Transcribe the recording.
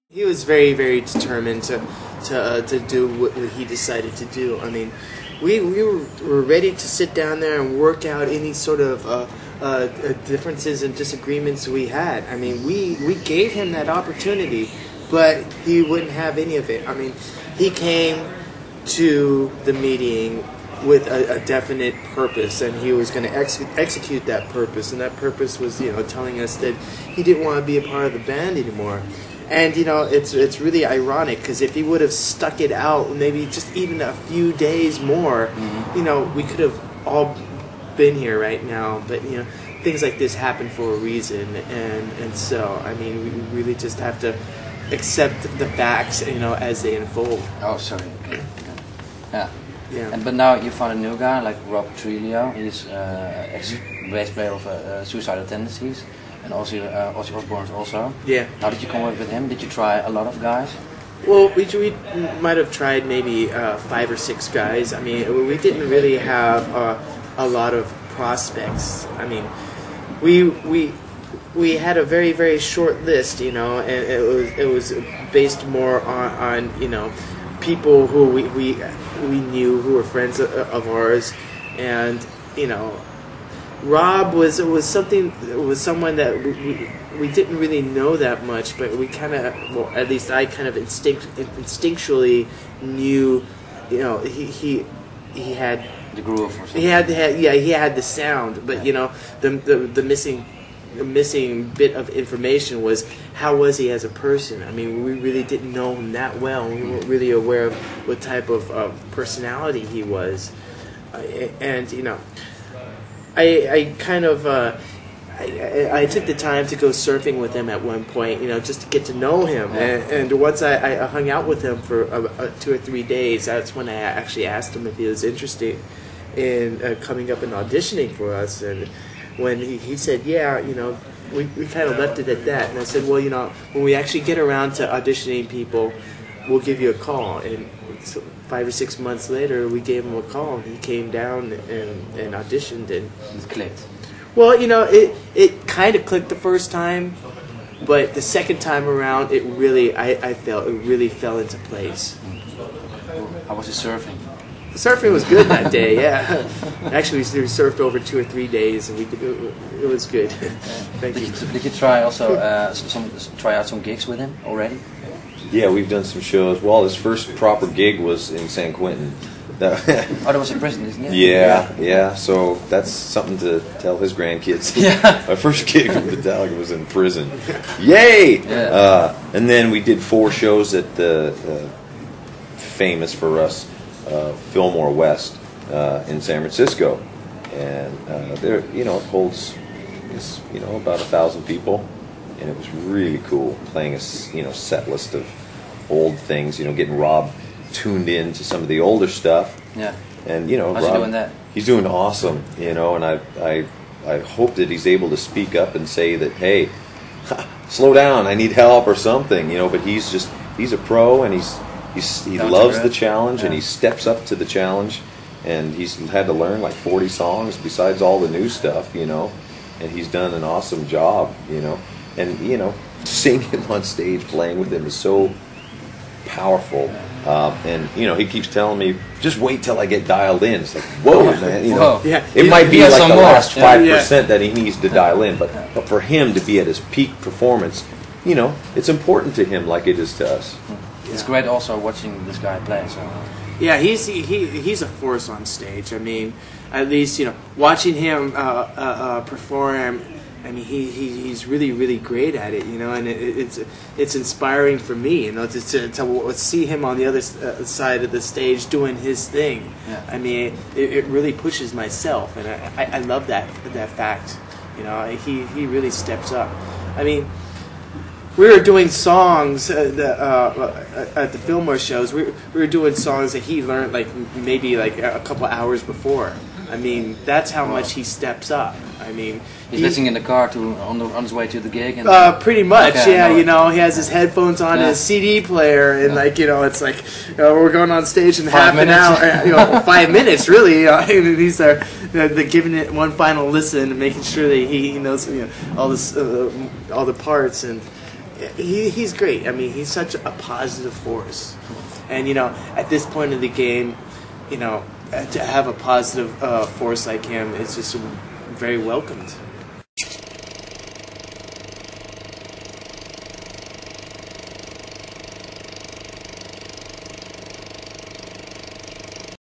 He was very, very determined to do what he decided to do. I mean, we were ready to sit down there and work out any sort of differences and disagreements we had. I mean, we gave him that opportunity, but he wouldn't have any of it. I mean, he came to the meeting with a definite purpose, and he was going to execute that purpose, and that purpose was, telling us that he didn't want to be a part of the band anymore. And it's really ironic, because if he would have stuck it out maybe just even a few days more, we could have all been here right now. But things like this happen for a reason, and so I mean, we really just have to accept the facts, as they unfold. Oh, sorry. Okay. Yeah. Yeah. But now you found a new guy like Rob Trujillo. He's ex-bass player of Suicidal Tendencies, and also Ozzy Osbourne also. Yeah. How did you come up with him? Did you try a lot of guys? Well, we might have tried maybe 5 or 6 guys. I mean, we didn't really have a lot of prospects. I mean, we had a very, very short list, and it was based more on people who we knew, who were friends of ours, and Rob was someone that we didn't really know that much, but we kind of, well, at least I kind of instinctually knew, he had the groove or something. he had the sound, but the missing bit of information was, how was he as a person? I mean, we really didn't know him that well. We weren't really aware of what type of personality he was. And, I kind of, I took the time to go surfing with him at one point, just to get to know him. And once I hung out with him for 2 or 3 days, that's when I actually asked him if he was interested in coming up and auditioning for us. And when he said, yeah, we kind of left it at that. And I said, well, when we actually get around to auditioning people, we'll give you a call. And so 5 or 6 months later, we gave him a call. He came down and auditioned. And it clicked. Well, it kind of clicked the first time, but the second time around, it really, I felt, it really fell into place. How was the surfing? The surfing was good that day, yeah. Actually, we surfed over 2 or 3 days, and it was good. Thank you. Did you try also try out some gigs with him already? Yeah, we've done some shows. Well, his first proper gig was in San Quentin. That was in prison, isn't it? Yeah. So that's something to tell his grandkids. Yeah. My first gig with Metallica was in prison. Yay! Yeah. And then we did 4 shows at the famous for us Fillmore West in San Francisco, and there, it holds, about 1,000 people, and it was really cool playing a set list of old things. Getting Rob tuned in to some of the older stuff. Yeah. And how's Rob, he doing that? He's doing awesome. And I hope that he's able to speak up and say that, hey, slow down, I need help or something. But he's a pro, and he loves the challenge, and he steps up to the challenge, and he's had to learn like 40 songs besides all the new stuff, and he's done an awesome job, and seeing him on stage playing with him is so powerful. And he keeps telling me, just wait till I get dialed in. It's like, whoa, man, Yeah. It might be like the last 5% Yeah. that he needs to dial in, but for him to be at his peak performance, it's important to him like it is to us. It's great also watching this guy play. So. Yeah, he's a force on stage. I mean, at least watching him perform. I mean, he's really, really great at it. And it's inspiring for me. To see him on the other side of the stage doing his thing. Yeah. I mean, it really pushes myself, and I love that fact. He really steps up. I mean, we were doing songs at the Fillmore shows. We were doing songs that he learned maybe a couple hours before. I mean, that's how much he steps up. I mean, he's listening in the car on his way to the gig. And pretty much, okay, yeah. He has his headphones on, his CD player, and it's like we're going on stage in half an hour, 5 minutes really. And he's there, they're giving it one final listen and making sure that he knows all this, all the parts, and he's great. I mean, he's such a positive force, and at this point in the game, to have a positive force like him is just very welcomed.